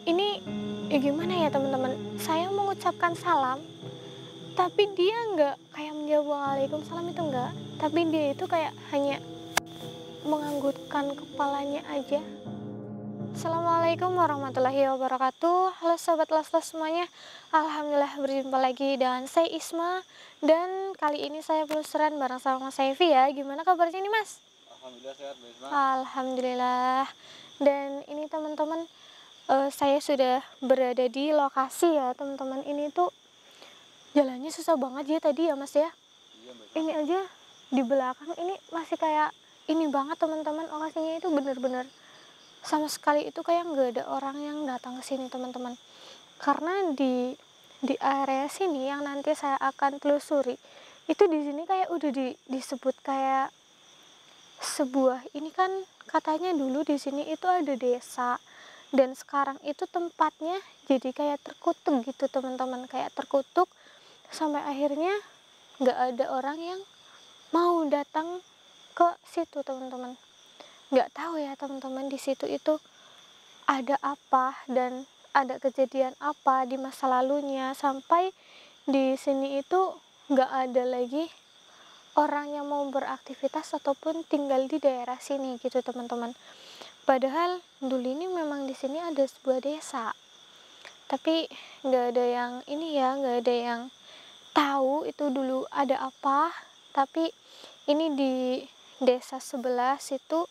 Ini gimana ya teman-teman, saya mengucapkan salam, tapi dia nggak kayak menjawab waalaikumsalam, itu nggak, tapi dia itu kayak hanya menganggukkan kepalanya aja. Assalamualaikum warahmatullahi wabarakatuh. Halo sobat Laslas semuanya. Alhamdulillah berjumpa lagi dan saya Isma. Dan kali ini saya penelusuran bareng sama Mas Saifi ya. Gimana kabarnya nih Mas? Alhamdulillah sehat Mbak Isma. Alhamdulillah. Dan ini teman-teman, saya sudah berada di lokasi ya teman-teman. Ini tuh jalannya susah banget ya tadi ya Mas ya. Iya Mbak Isma. Ini aja di belakang ini masih kayak ini banget teman-teman, lokasinya itu bener-bener sama sekali itu kayak nggak ada orang yang datang ke sini teman-teman. Karena di area sini yang nanti saya akan telusuri itu di sini kayak udah disebut kayak sebuah, ini kan katanya dulu di sini itu ada desa dan sekarang itu tempatnya jadi kayak terkutuk gitu teman-teman, kayak terkutuk sampai akhirnya nggak ada orang yang mau datang ke situ teman-teman. Nggak tahu ya teman-teman di situ itu ada apa dan ada kejadian apa di masa lalunya sampai di sini itu nggak ada lagi orang yang mau beraktivitas ataupun tinggal di daerah sini gitu teman-teman. Padahal dulu ini memang di sini ada sebuah desa, tapi nggak ada yang ini ya, nggak ada yang tahu itu dulu ada apa. Tapi ini di desa sebelah situ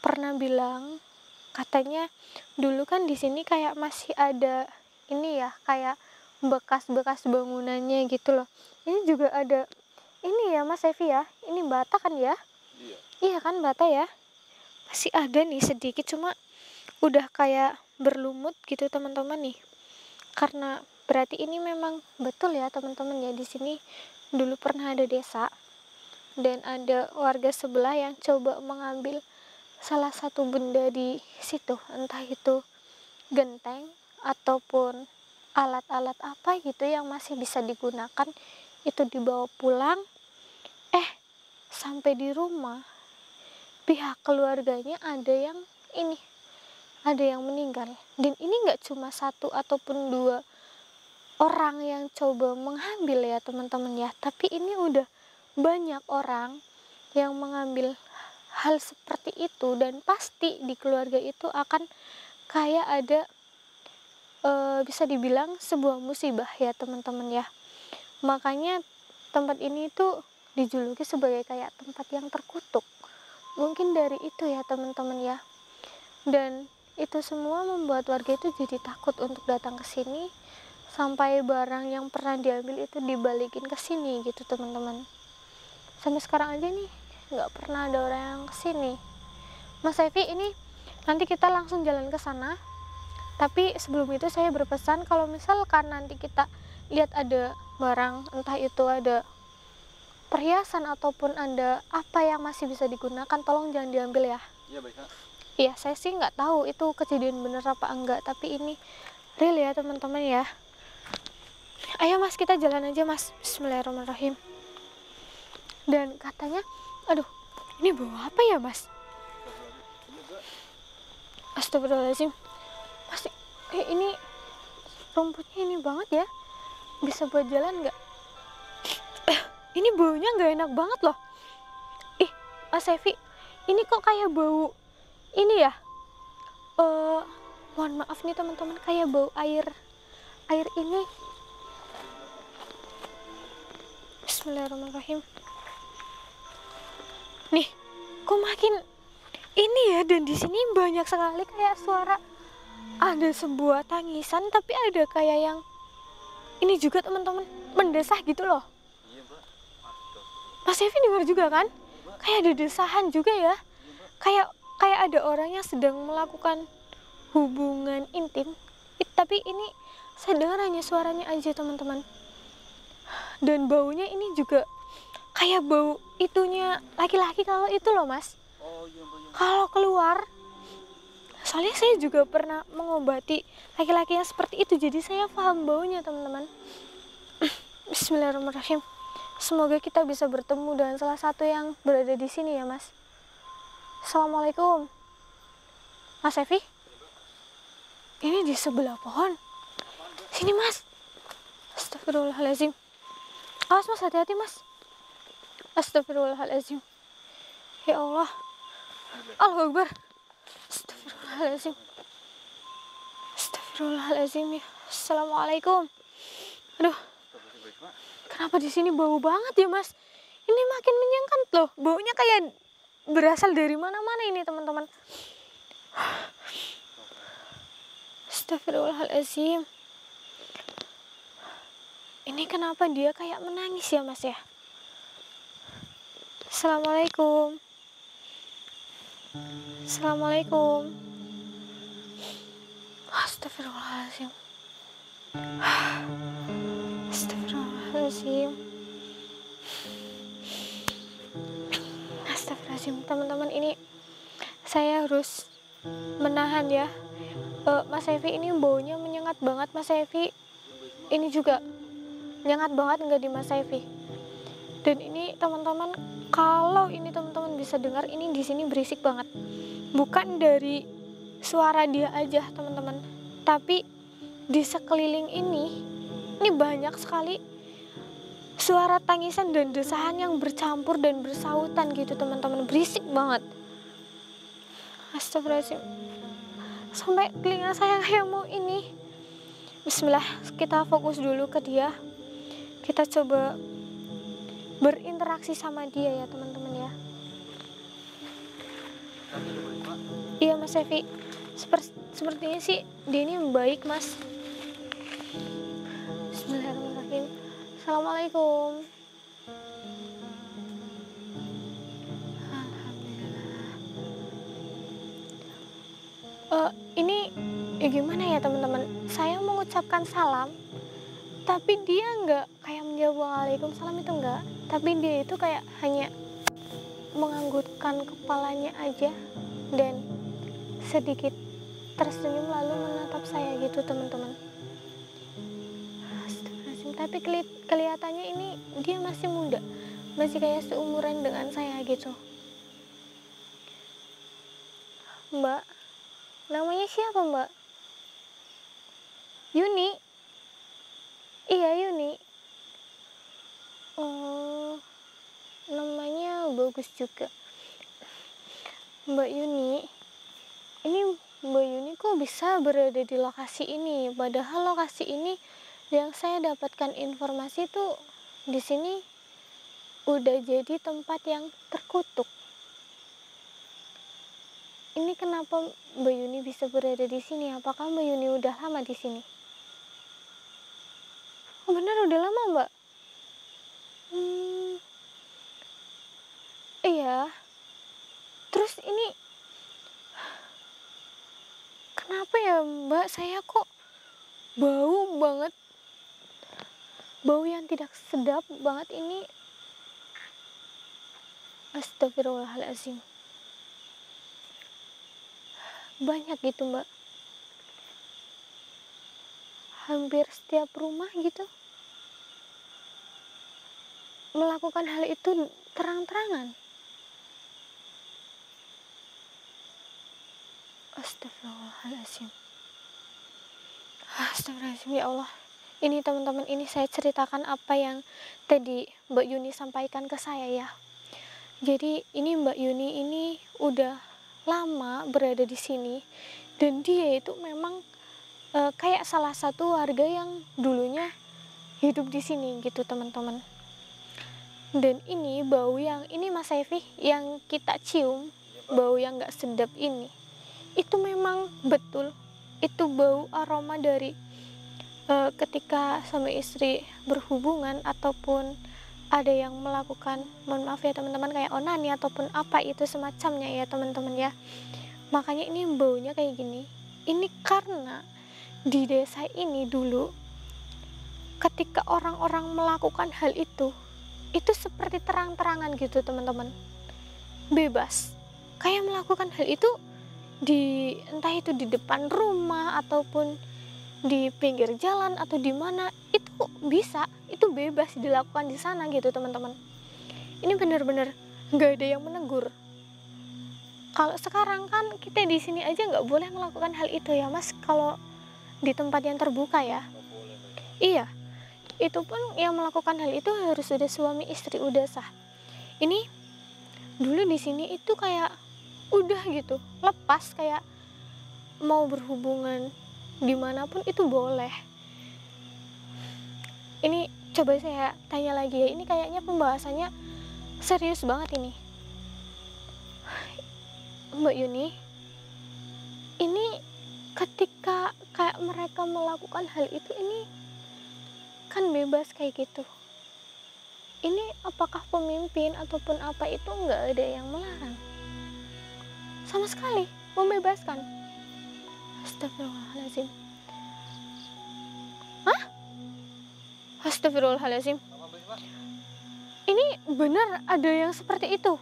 pernah bilang katanya dulu kan di sini kayak masih ada ini ya, kayak bekas-bekas bangunannya gitu loh. Ini juga ada ini ya Mas Evi ya, ini bata kan ya? Iya. Iya kan bata ya, masih ada nih sedikit, cuma udah kayak berlumut gitu teman-teman nih. Karena berarti ini memang betul ya teman-teman ya, di sini dulu pernah ada desa dan ada warga sebelah yang coba mengambil salah satu benda di situ, entah itu genteng ataupun alat-alat apa gitu yang masih bisa digunakan, itu dibawa pulang. Sampai di rumah pihak keluarganya ada yang ini, ada yang meninggal. Dan ini nggak cuma satu ataupun dua orang yang coba mengambil ya teman-teman ya, tapi ini udah banyak orang yang mengambil hal seperti itu. Dan pasti di keluarga itu akan kayak ada bisa dibilang sebuah musibah ya teman-teman ya. Makanya tempat ini tuh dijuluki sebagai kayak tempat yang terkutuk, mungkin dari itu ya teman-teman ya. Dan itu semua membuat warga itu jadi takut untuk datang ke sini, sampai barang yang pernah diambil itu dibalikin ke sini gitu teman-teman. Sampai sekarang aja nih nggak pernah ada orang yang kesini. Mas Evi, ini nanti kita langsung jalan ke sana, tapi sebelum itu saya berpesan kalau misalkan nanti kita lihat ada barang, entah itu ada perhiasan ataupun ada apa yang masih bisa digunakan, tolong jangan diambil ya. Iya Mbak Isma. Iya, saya sih nggak tahu itu kejadian bener apa enggak, tapi ini real ya teman-teman ya. Ayo Mas, kita jalan aja Mas. Bismillahirrahmanirrahim. Dan katanya, aduh, ini bawa apa ya Mas? Astagfirullahaladzim. Mas, ini rumputnya ini banget ya. Bisa buat jalan nggak? Ini baunya nggak enak banget loh. Mas Evi, ini kok kayak bau ini ya? Mohon maaf nih teman-teman, kayak bau air ini. Bismillahirrahmanirrahim. Nih, kok makin ini ya, dan di sini banyak sekali kayak suara, ada sebuah tangisan tapi ada kayak yang ini juga teman-teman, mendesah gitu loh. Iya Mbak. Aduh. Mas Evi dengar juga kan? Kayak ada desahan juga ya. Kayak ada orang yang sedang melakukan hubungan intim. Tapi ini saya dengar hanya suaranya aja teman-teman. Dan baunya ini juga kayak bau itunya laki-laki kalau itu loh Mas. Oh iya Mbak. Iya. Kalau keluar, soalnya saya juga pernah mengobati laki-laki yang seperti itu, jadi saya paham baunya teman-teman. Bismillahirrahmanirrahim. Semoga kita bisa bertemu dengan salah satu yang berada di sini ya Mas. Assalamualaikum Mas Evi. Ini di sebelah pohon. Sini mas. Astagfirullahaladzim. Awas mas, hati-hati mas. Astagfirullahaladzim. Ya Allah. Allahu Akbar. Astagfirullahaladzim. Astagfirullahaladzim ya. Assalamualaikum. Aduh. Kenapa di sini bau banget ya mas? Ini makin menyengat loh. Baunya kayak berasal dari mana-mana ini teman-teman. Astagfirullahaladzim. Ini kenapa dia kayak menangis ya mas ya? Assalamualaikum. Assalamualaikum. Astagfirullahaladzim. Astagfirullahaladzim. Astagfirullahaladzim. Teman-teman, ini saya harus menahan ya. Mas Evi, ini baunya menyengat banget Mas Evi. Ini juga nyengat banget nggak di Mas Evi? Dan ini teman-teman, kalau ini teman-teman bisa dengar, ini di sini berisik banget. Bukan dari suara dia aja teman-teman, tapi di sekeliling ini banyak sekali suara tangisan dan desahan yang bercampur dan bersautan gitu teman-teman. Berisik banget. Astagfirullahaladzim. Sampai telinga saya kayak mau ini. Bismillah, kita fokus dulu ke dia. Kita coba berinteraksi sama dia ya teman-teman ya. Iya Mas Evi, sepertinya sih dia ini baik mas. Bismillahirrahmanirrahim. Assalamualaikum. Alhamdulillah. Ini gimana ya teman-teman? Saya mengucapkan salam, tapi dia nggak kayak menjawab waalaikumsalam, itu enggak. Tapi dia itu kayak hanya menganggukkan kepalanya aja dan sedikit tersenyum lalu menatap saya gitu teman-teman. Astagfirullahaladzim. Tapi kelihatannya ini dia masih muda, masih kayak seumuran dengan saya gitu. Mbak, namanya siapa mbak? Yuni? Iya Yuni. Oh, namanya bagus juga. Mbak Yuni, ini Mbak Yuni kok bisa berada di lokasi ini? Padahal lokasi ini yang saya dapatkan informasi tuh di sini udah jadi tempat yang terkutuk. Ini kenapa Mbak Yuni bisa berada di sini? Apakah Mbak Yuni udah lama di sini? Oh benar udah lama mbak? Iya. Terus ini kenapa ya mbak, saya kok bau banget, bau yang tidak sedap banget ini. Astagfirullahaladzim. Banyak gitu mbak, hampir setiap rumah gitu melakukan hal itu terang-terangan. Astagfirullahaladzim. Astagfirullahaladzim ya Allah. Ini teman-teman, ini saya ceritakan apa yang tadi Mbak Yuni sampaikan ke saya ya. Jadi ini Mbak Yuni ini udah lama berada di sini dan dia itu memang kayak salah satu warga yang dulunya hidup di sini gitu teman-teman. Dan ini bau yang ini Mas Evi yang kita cium, bau yang nggak sedap ini, itu memang betul itu bau aroma dari ketika suami istri berhubungan ataupun ada yang melakukan, mohon maaf ya teman-teman, kayak onani ataupun apa itu semacamnya ya teman-teman ya. Makanya ini baunya kayak gini. Ini karena di desa ini dulu ketika orang-orang melakukan hal itu seperti terang-terangan gitu teman-teman, bebas kayak melakukan hal itu di entah itu di depan rumah ataupun di pinggir jalan atau di mana, itu bisa, itu bebas dilakukan di sana gitu teman-teman. Ini benar-benar nggak ada yang menegur. Kalau sekarang kan kita di sini aja nggak boleh melakukan hal itu ya mas. Kalau di tempat yang terbuka ya. Nggak boleh, Mbak. Iya, itu pun yang melakukan hal itu harus sudah suami istri, udah sah. Ini dulu di sini itu kayak udah gitu, lepas, kayak mau berhubungan dimanapun itu boleh. Ini coba saya tanya lagi ya, ini kayaknya pembahasannya serius banget ini. Mbak Yuni, ini ketika kayak mereka melakukan hal itu, ini kan bebas kayak gitu. Ini apakah pemimpin ataupun apa itu nggak ada yang melarang? Sama sekali, membebaskan. Astagfirullahaladzim. Hah? Astagfirullahaladzim. Apa, Mbak? Ini benar ada yang seperti itu?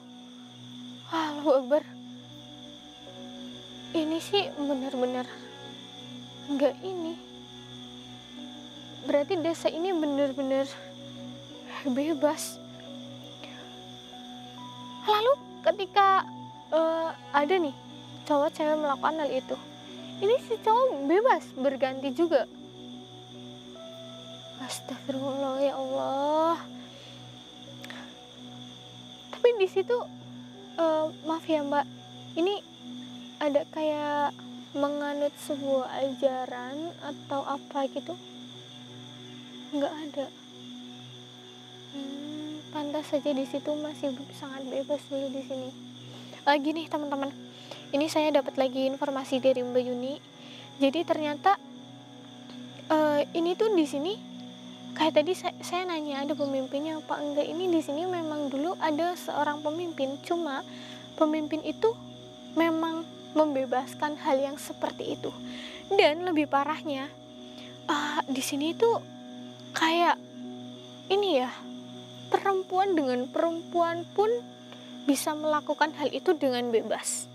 Allahu Akbar. Ini sih benar-benar nggak ini. Berarti desa ini benar-benar bebas. Lalu ketika ada nih cowok cewek melakukan hal itu, ini si cowok bebas berganti juga. Astagfirullah, ya Allah. Tapi di situ maaf ya Mbak, ini ada kayak menganut sebuah ajaran atau apa gitu? Nggak ada. Pantas saja di situ masih sangat bebas dulu di sini. Gini teman-teman, ini saya dapat lagi informasi dari Mbak Yuni. Jadi ternyata ini tuh di sini kayak tadi saya nanya ada pemimpinnya apa enggak. Ini di sini memang dulu ada seorang pemimpin, cuma pemimpin itu memang membebaskan hal yang seperti itu. Dan lebih parahnya, di sini tuh kayak ini ya, perempuan dengan perempuan pun bisa melakukan hal itu dengan bebas.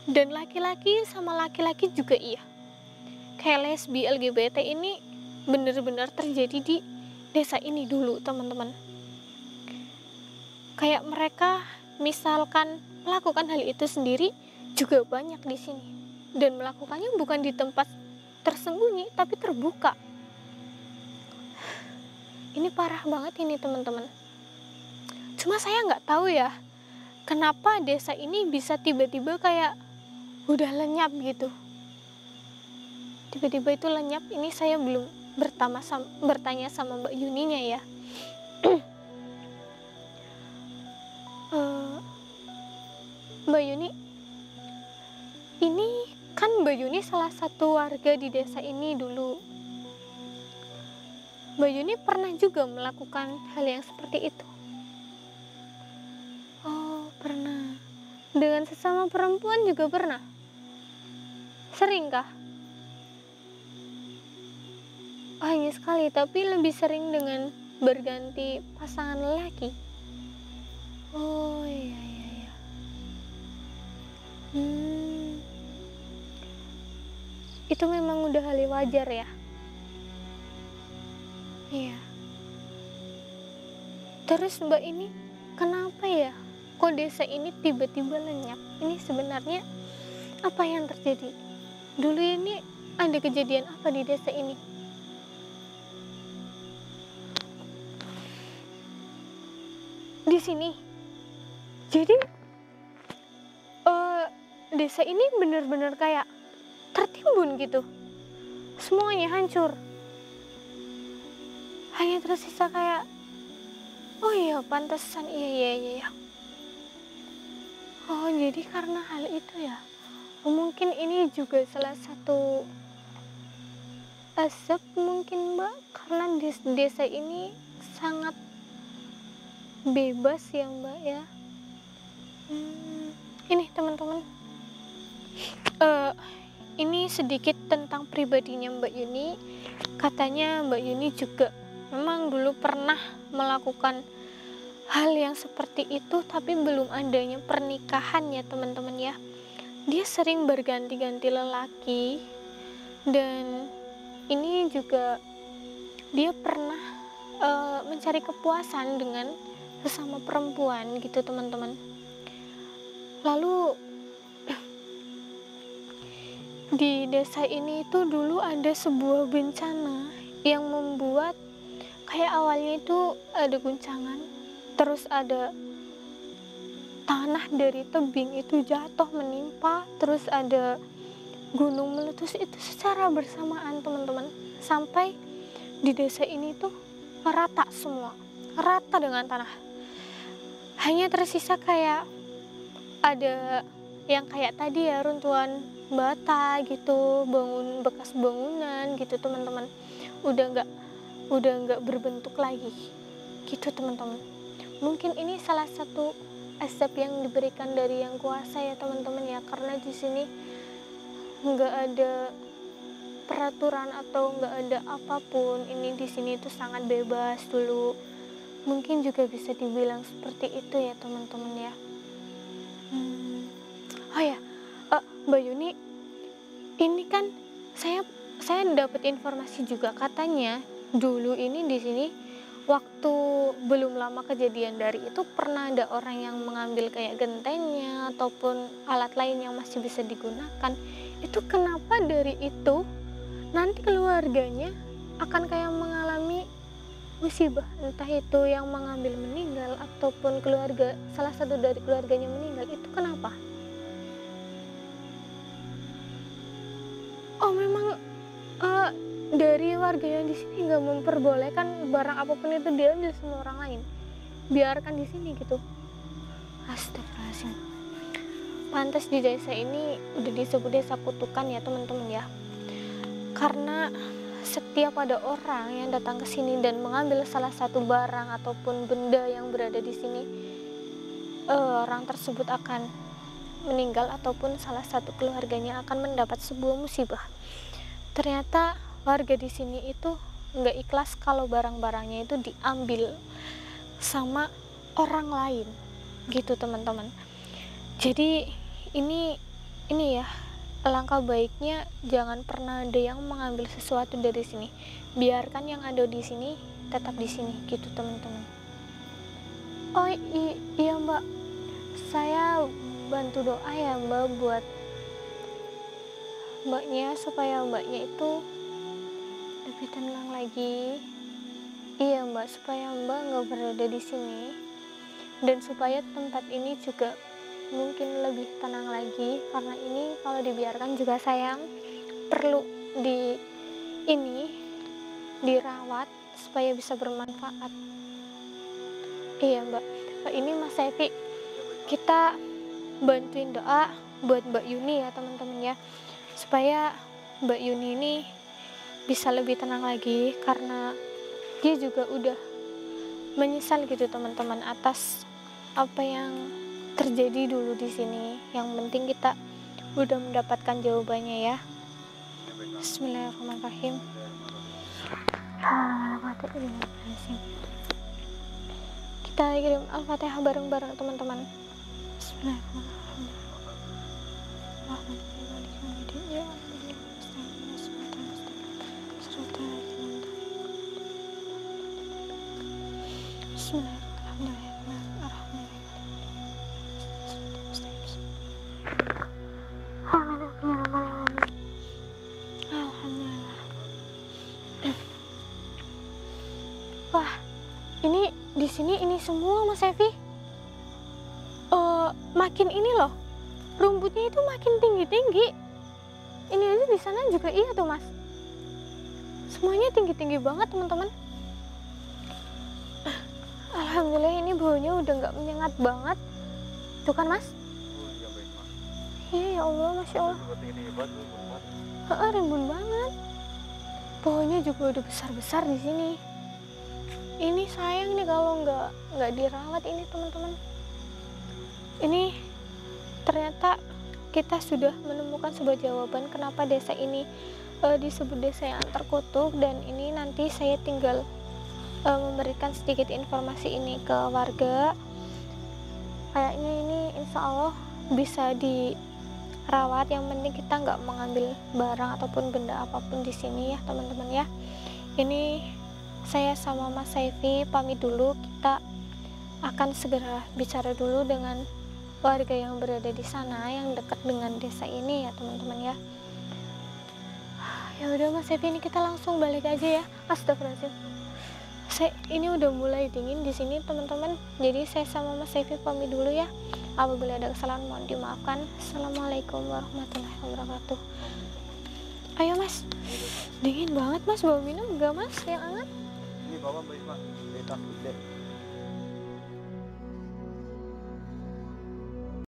Dan laki-laki sama laki-laki juga iya. Kayak lesbi, LGBT ini benar-benar terjadi di desa ini dulu, teman-teman. Kayak mereka misalkan melakukan hal itu sendiri juga banyak di sini. Dan melakukannya bukan di tempat tersembunyi, tapi terbuka. Ini parah banget ini teman-teman. Cuma saya nggak tahu ya, kenapa desa ini bisa tiba-tiba kayak udah lenyap gitu. Tiba-tiba itu lenyap. Ini saya belum bertanya sama Mbak Yuninya ya. Mbak Yuni, ini kan Mbak Yuni salah satu warga di desa ini dulu. Mbak Yuni pernah juga melakukan hal yang seperti itu? Oh, pernah. Dengan sesama perempuan juga pernah? Seringkah? Hanya sekali, tapi lebih sering dengan berganti pasangan lelaki. Oh iya. Itu memang udah hal yang wajar ya. Iya. Terus Mbak ini kenapa ya kok desa ini tiba-tiba lenyap? Ini sebenarnya apa yang terjadi? Dulu ini ada kejadian apa di desa ini? Di sini. Jadi desa ini benar-benar kayak tertimbun gitu. Semuanya hancur. Hanya tersisa kayak, oh iya pantesan, iya. Oh jadi karena hal itu ya. Mungkin ini juga salah satu asap mungkin Mbak, karena di desa ini sangat bebas ya Mbak ya. Ini teman-teman, ini sedikit tentang pribadinya Mbak Yuni. Katanya Mbak Yuni juga memang dulu pernah melakukan hal yang seperti itu, tapi belum adanya pernikahan ya teman-teman ya. Dia sering berganti-ganti lelaki, dan ini juga dia pernah mencari kepuasan dengan sesama perempuan gitu teman-teman. Lalu di desa ini itu dulu ada sebuah bencana yang membuat kayak awalnya itu ada guncangan, terus ada tanah dari tebing itu jatuh menimpa, terus ada gunung meletus itu secara bersamaan teman-teman, sampai di desa ini tuh rata semua, rata dengan tanah. Hanya tersisa kayak ada yang kayak tadi ya, runtuhan bata gitu, bekas bangunan gitu teman-teman, udah nggak berbentuk lagi gitu teman-teman. Mungkin ini salah satu azab yang diberikan dari yang kuasa ya teman-teman ya, karena di sini nggak ada peraturan atau nggak ada apapun. Ini di sini itu sangat bebas dulu, mungkin juga bisa dibilang seperti itu ya teman-teman ya. Oh ya, Mbak Yuni, ini kan saya dapat informasi juga katanya dulu ini di sini waktu belum lama kejadian dari itu pernah ada orang yang mengambil kayak gentengnya ataupun alat lain yang masih bisa digunakan. Itu kenapa dari itu nanti keluarganya akan kayak mengalami musibah, entah itu yang mengambil meninggal ataupun salah satu dari keluarganya meninggal, itu kenapa? Oh memang dari warga yang di sini nggak memperbolehkan barang apapun itu diambil sama orang lain, biarkan di sini gitu. Astagfirullahaladzim. Pantas di desa ini udah disebut desa kutukan ya teman-teman ya, karena setiap ada orang yang datang ke sini dan mengambil salah satu barang ataupun benda yang berada di sini, orang tersebut akan meninggal ataupun salah satu keluarganya akan mendapat sebuah musibah. Ternyata warga di sini itu nggak ikhlas kalau barang-barangnya itu diambil sama orang lain gitu teman-teman. Jadi ini ya, alangkah baiknya jangan pernah ada yang mengambil sesuatu dari sini, biarkan yang ada di sini tetap di sini gitu teman-teman. Oh iya Mbak, saya bantu doa ya Mbak buat Mbaknya, supaya Mbaknya itu lebih tenang lagi. Iya Mbak, supaya Mbak nggak berada di sini dan supaya tempat ini juga mungkin lebih tenang lagi, karena ini kalau dibiarkan juga sayang, perlu dirawat supaya bisa bermanfaat. Iya Mbak. Ini Mas Sevi, kita bantuin doa buat Mbak Yuni ya teman-teman ya, supaya Mbak Yuni ini bisa lebih tenang lagi, karena dia juga udah menyesal gitu teman-teman atas apa yang terjadi dulu di sini. Yang penting kita udah mendapatkan jawabannya ya. Bismillahirrahmanirrahim. Kita kirim Al-Fatihah bareng-bareng teman-teman. Bismillahirrahmanirrahim. Wah, ini di sini ini semua Mas Sevi. Makin ini loh, rumputnya itu makin tinggi-tinggi. Ini aja di sana juga iya tuh Mas. Semuanya tinggi-tinggi banget teman-teman. Alhamdulillah ini baunya udah nggak menyengat banget. Tuh kan Mas? Iya ya Allah, Masya Allah. Rimbun banget. Baunya juga udah besar-besar di sini. Ini sayang nih kalau nggak dirawat ini teman-teman. Ini ternyata kita sudah menemukan sebuah jawaban kenapa desa ini disebut desa yang terkutuk, dan ini nanti saya tinggal memberikan sedikit informasi ini ke warga. Kayaknya ini insya Allah bisa dirawat, yang penting kita nggak mengambil barang ataupun benda apapun di sini ya teman-teman ya. Ini saya sama Mas Sevi pamit dulu, kita akan segera bicara dulu dengan warga yang berada di sana yang dekat dengan desa ini ya teman-teman ya. udah Mas Sevi, ini kita langsung balik aja ya. Astagfirullahaladzim. Ini udah mulai dingin di sini teman-teman. Jadi saya sama Mas Sevi pamit dulu ya. Apabila ada kesalahan mohon dimaafkan. Assalamualaikum warahmatullahi wabarakatuh. Ayo Mas. Dingin banget Mas, bawa minum enggak Mas yang hangat? Ini bawa Mbak Isma. Kita gede.